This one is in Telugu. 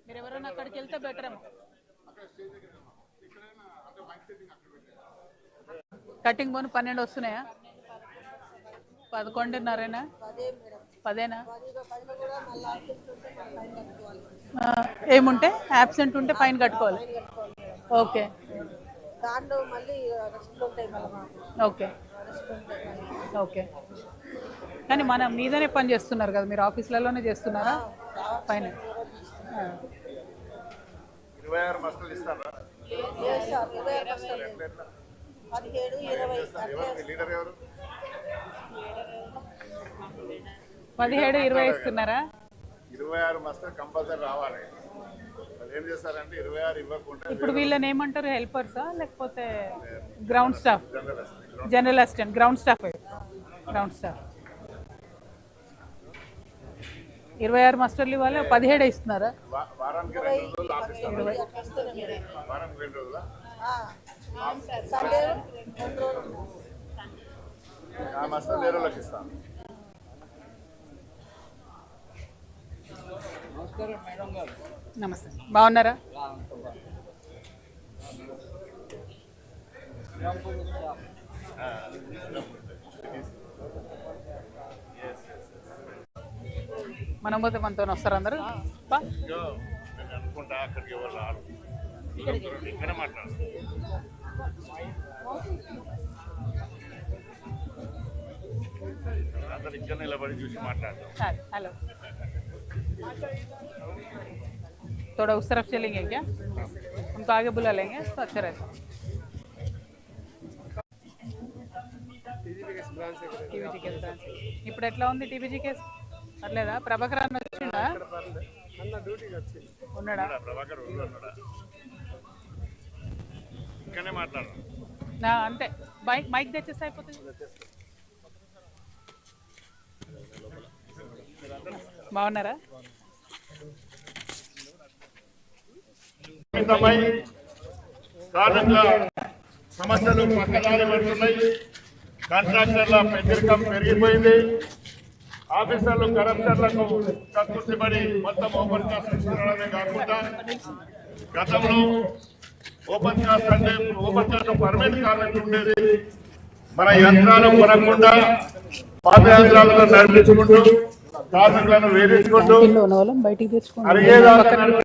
మీరు ఎవరైనా అక్కడికి వెళ్తే బెటర్ ఏమో. కటింగ్ బోన్ 12 వస్తున్నాయా? 11:30 10 ఏముంటే యాబ్సెంట్ ఉంటే ఫైన్ కట్టుకోవాలి. Okay okay okay. కానీ మన మీదనే పని చేస్తున్నారు కదా, మీరు ఆఫీసులలోనే చేస్తున్నారా? ఫైన్ 26 బస్తాలు ఇస్తారా? 17-20 ఇస్తున్నారా? 26 బస్తాలు కంపల్సరీ రావాలి. ఏం చేస్తారంటే 26 ఇవ్వకుండా ఇప్పుడు వీళ్ళని ఏమంటారు, హెల్పర్సా లేకపోతే ground staff? General assistant, ground staff. Ground staff 26 మాస్టర్లు ఇవ్వాలి, 17 ఇస్తున్నారా? వారానికి 2 రోజులు ఆఫీస్ వారానికి 2 రోజులా? ఆ మస్తు వేరే వాళ్ళకి ఇస్తాను. నమస్తే, బాగున్నారా? మనం పోతే మనతో వస్తారు అందరు. అనుకుంటా అక్కడికి ఎవరు రారు, ఇక్కడ మాట్లాడు. అందరు ఇక్కడ నిలబడి చూసి మాట్లాడతాం. हेलो, थोड़ा उस तरफ चलेंगे क्या? उनको आगे बुला लेंगे तो अच्छा रहेगा. టీబీజీ కేసు బ్రాంచ్ ఇప్పుడు ఎట్లా ఉంది? టీబీజీ కేసు పర్లేదా? ప్రభాకర్ అన్న వచ్చిండా? ఉన్నాడా? ప్రభాకర్ ఉన్నాడా? ఇక్కడనే మాట్లాడు. అంతే, మైక్ తెచ్చేస్తే అయిపోతుంది. బాగున్నారా? సమస్యలు పక్కదారి పడుతున్నాయి. కాంట్రాక్టర్ల పెద్దరికం పెరిగిపోయింది. ఆఫీసర్లు కరప్షన్లకు కక్కుర్తిపడి మొత్తం ఓపెన్ కాస్ట్ తీసుకురావడమే కాకుండా గతంలో ఓపెన్ కాస్ట్ అంటే ఓపెన్ కాస్ట్ పర్మనెంట్ కార్మికులు ఉండేది. మన యంత్రాలు కొనకుండా పాత యంత్రాలను నడిపించుకుంటూ కార్మికులను వేధించుకుంటూ బయటికి తెచ్చుకుంటూ అరిగేదాకా